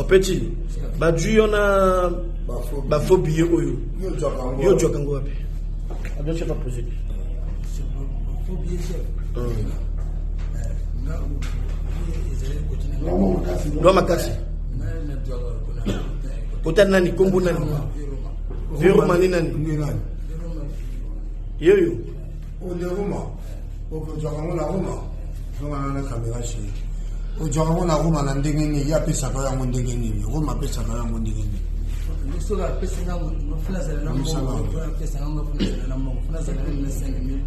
Petit, du on a phobie oyo. Yo jokango wapi. Bien sûr pas posé. Phobie chef. Ndo makasi. Kota nani kombo nani? Vero mani nani? Yo. O de Roma. O ko jokango na Roma. Roma na kamera shi. O jokango na Roma na ndenge ni ya pesa ka yango ndenge ni. Roma pesa ka yango ndenge ni. So la pesa na mo funa za na mo. Pesa na mo funa na mo. Funa za na 5000.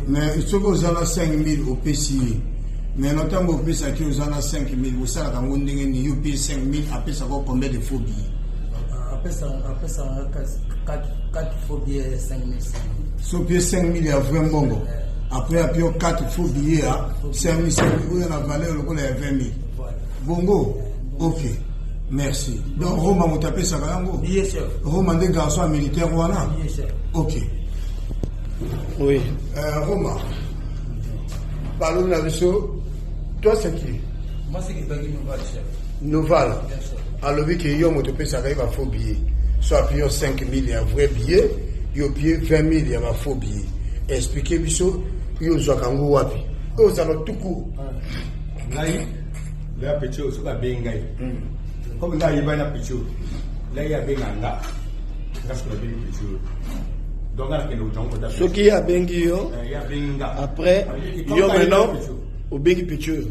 Mais il faut que vous avez 5000 au PCI. Mais notamment au PCI, vous avez 5000. Vous savez quand vous avez 5000, après ça va combien de phobies? Après ça, 4 phobies 5000. So, puis 5000, il y a vraiment bon. Après, il y a 4 phobies, 5000, vous avez la valeur, vous avez 20 000. Bongo? Ok. Merci. Donc, Roma, vous tapez ça quand même? Bien sûr. Roma, des garçons militaires, voilà? Bien sûr. Ok. Oui. Roma, parlons de la mission. Toi, c'est qui? Moi, c'est qui est Nouval, chef. Nouval. Alors, oui, qu'il y a un mot ça arrive à faux billet. Soit puis 5 000, il y a un vrai billet. Il y a 20 000, il y a un faux billet. Expliquez, Bissot, il y a un wapi. Vous allez tout court. Là, il y a un petit peu de bengay. Comme là, il y a un petit peu. Là, il y a un benganga. Là, c'est un petit peu. Ce qui a bengi yo, après, yo maintenant, au bengi pichu.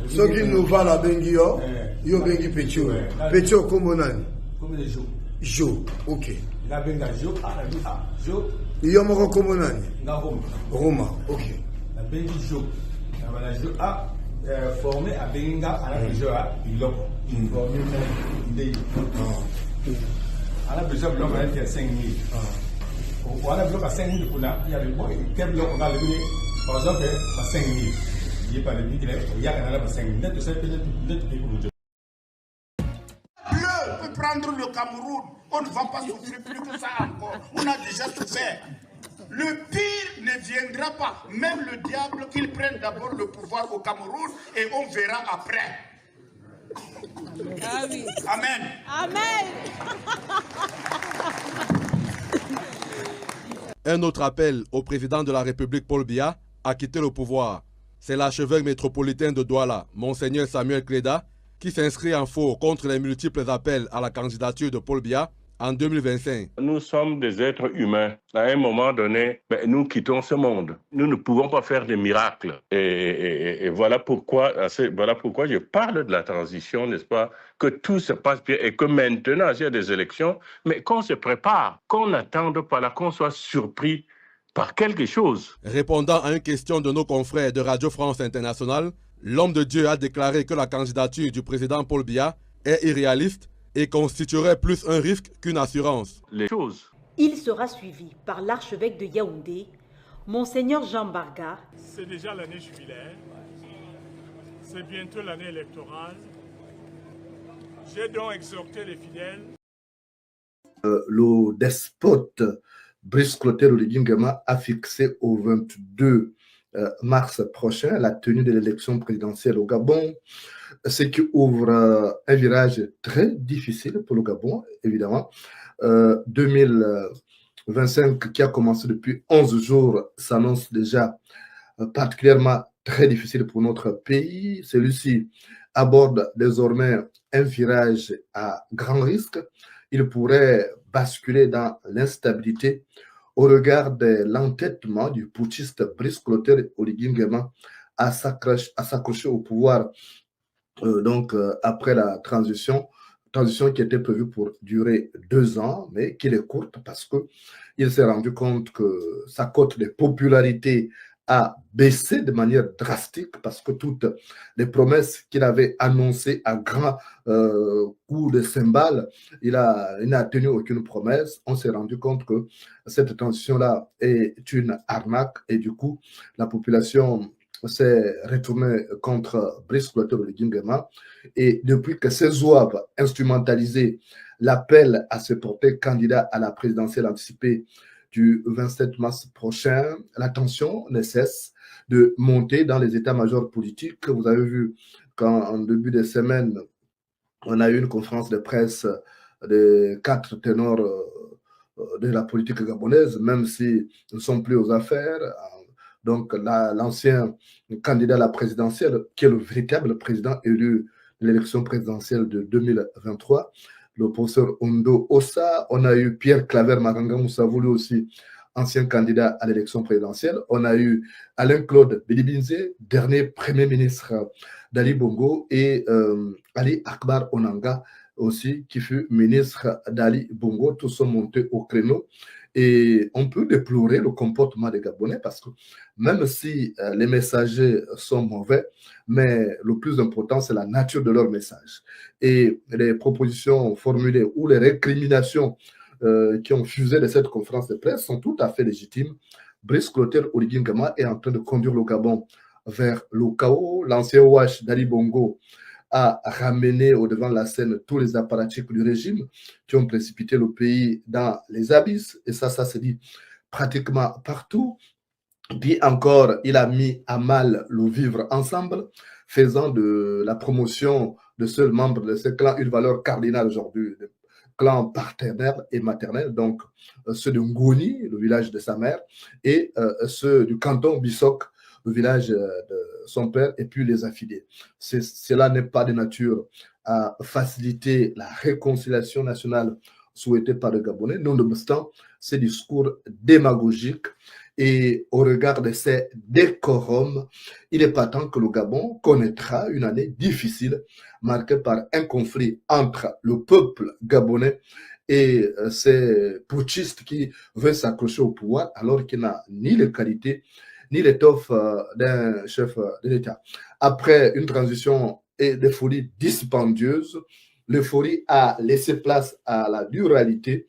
Ce qui nous va la bengi yo, yo bengi pichu. Pichu comme nani? Comme les jours. Jo, ok. La benga jo, jo. Yo moko comme nani? Roma, ok. La bengi jo. La jo a formé à benga à la jo a iloko. Formé des. À la besoin de l'homme qui a 5 000. On a bloqué à 5 000 pour là. Il y a des blocs. Quel bloc on a levé? Par exemple, à 5 000. Il n'y a pas de but. Il y a un 5 000. Net, c'est peut-être pour nous. Bleu peut prendre le Cameroun. On ne va pas souffrir plus que ça encore. On a déjà souffert. Le pire ne viendra pas. Même le diable, qu'il prenne d'abord le pouvoir au Cameroun et on verra après. Ah oui. Amen. Amen. Un autre appel au président de la République Paul Biya à quitter le pouvoir. C'est l'archevêque métropolitain de Douala, Monseigneur Samuel Cléda, qui s'inscrit en faux contre les multiples appels à la candidature de Paul Biya en 2025. Nous sommes des êtres humains. À un moment donné, nous quittons ce monde. Nous ne pouvons pas faire des miracles. Et voilà pourquoi je parle de la transition, n'est-ce pas? Que tout se passe bien et que maintenant, il y a des élections, mais qu'on se prépare, qu'on n'attende pas là, qu'on soit surpris par quelque chose. Répondant à une question de nos confrères de Radio France Internationale, l'homme de Dieu a déclaré que la candidature du président Paul Biya est irréaliste et constituerait plus un risque qu'une assurance. Les choses. Il sera suivi par l'archevêque de Yaoundé, Monseigneur Jean Barga. C'est déjà l'année jubilaire, c'est bientôt l'année électorale. J'ai donc exhorté les fidèles. Le despote Brice Clotaire Oligui Nguema a fixé au 22 mars prochain la tenue de l'élection présidentielle au Gabon, ce qui ouvre un virage très difficile pour le Gabon, évidemment. 2025 qui a commencé depuis 11 jours s'annonce déjà particulièrement très difficile pour notre pays. Celui-ci aborde désormais un virage à grand risque. Il pourrait basculer dans l'instabilité au regard de l'entêtement du putschiste Brice Clotaire Oligui Nguema à s'accrocher au pouvoir après la transition qui était prévue pour durer 2 ans, mais qui est courte parce qu'il s'est rendu compte que sa cote de popularité a baissé de manière drastique parce que toutes les promesses qu'il avait annoncées à grands coups de cymbales, il n'a tenu aucune promesse. On s'est rendu compte que cette transition-là est une arnaque et du coup, la population s'est retournée contre Brice Clotaire Oligui Nguema. Et depuis que ces zouaves instrumentalisé l'appel à se porter candidat à la présidentielle anticipée du 27 mars prochain, la tension ne cesse de monter dans les états-majors politiques. Vous avez vu qu'en début de semaine, On a eu une conférence de presse de 4 ténors de la politique gabonaise, même si nous ne sommes plus aux affaires. Donc, l'ancien candidat à la présidentielle, qui est le véritable président élu de l'élection présidentielle de 2023, le professeur Ondo Ossa. On a eu Pierre Claver Maranga Moussavou, lui aussi ancien candidat à l'élection présidentielle. On a eu Alain-Claude Bédibinze, dernier premier ministre d'Ali Bongo, et Ali Akbar Onanga aussi, qui fut ministre d'Ali Bongo. Tous sont montés au créneau. Et on peut déplorer le comportement des Gabonais parce que même si les messagers sont mauvais, mais le plus important, c'est la nature de leur message. Et les propositions formulées ou les récriminations qui ont fusé de cette conférence de presse sont tout à fait légitimes. Brice Clotaire Oligui Nguema est en train de conduire le Gabon vers le chaos. L'ancien Ouache d'Ali Bongo a ramené au devant de la scène tous les apparatchiks du régime qui ont précipité le pays dans les abysses. Et ça se dit pratiquement partout. Puis encore, il a mis à mal le vivre ensemble, faisant de la promotion de seuls membres de ce clan une valeur cardinale aujourd'hui, de clan partenaire et maternel, donc ceux de Ngoni, le village de sa mère, et ceux du canton Bissok, le village de son père, et puis les affiliés. Cela n'est pas de nature à faciliter la réconciliation nationale souhaitée par les Gabonais. Nonobstant, ces discours démagogiques et au regard de ces décorums, il est patent que le Gabon connaîtra une année difficile, marquée par un conflit entre le peuple gabonais et ces putschistes qui veulent s'accrocher au pouvoir alors qu'il n'a ni les qualités ni l'étoffe d'un chef de l'État. Après une transition et des folies dispendieuses, l'euphorie a laissé place à la dure réalité.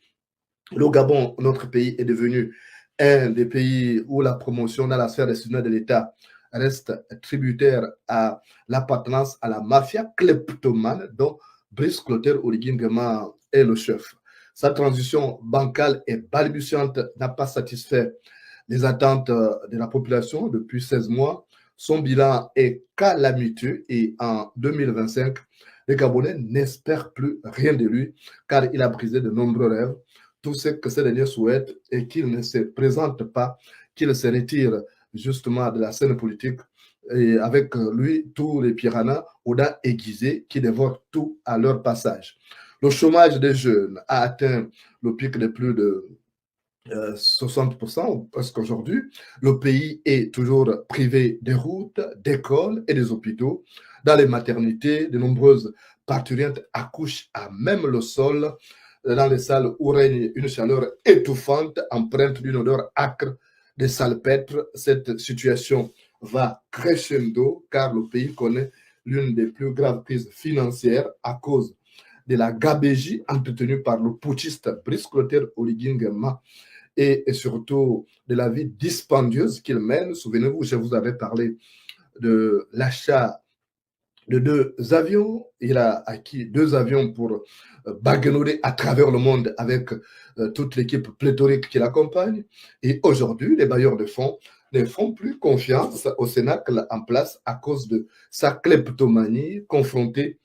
Le Gabon, notre pays, est devenu un des pays où la promotion dans la sphère décisionnelle de l'État reste tributaire à l'appartenance à la mafia kleptomane dont Brice Clotaire Oligui Nguema est le chef. Sa transition bancale et balbutiante n'a pas satisfait les attentes de la population depuis 16 mois. Son bilan est calamiteux et en 2025, les Gabonais n'espèrent plus rien de lui car il a brisé de nombreux rêves. Tout ce que ces derniers souhaitent est qu'il ne se présente pas, qu'il se retire justement de la scène politique et avec lui tous les piranhas aux dents aiguisées qui dévorent tout à leur passage. Le chômage des jeunes a atteint le pic de plus de 60% parce qu'aujourd'hui, le pays est toujours privé des routes, d'écoles et des hôpitaux. Dans les maternités, de nombreuses parturientes accouchent à même le sol, dans les salles où règne une chaleur étouffante, empreinte d'une odeur âcre de salpêtre. Cette situation va crescendo car le pays connaît l'une des plus graves crises financières à cause de la gabégie entretenue par le putschiste Brice Clotaire Oligui Nguema et surtout de la vie dispendieuse qu'il mène. Souvenez-vous, je vous avais parlé de l'achat de 2 avions. Il a acquis 2 avions pour baguenauder à travers le monde avec toute l'équipe pléthorique qui l'accompagne. Et aujourd'hui, les bailleurs de fonds ne font plus confiance au Cénacle en place à cause de sa kleptomanie. Confronté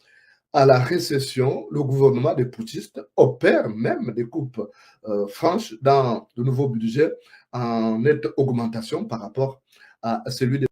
à la récession, le gouvernement des putschistes opère même des coupes franches dans le nouveau budget en nette augmentation par rapport à celui de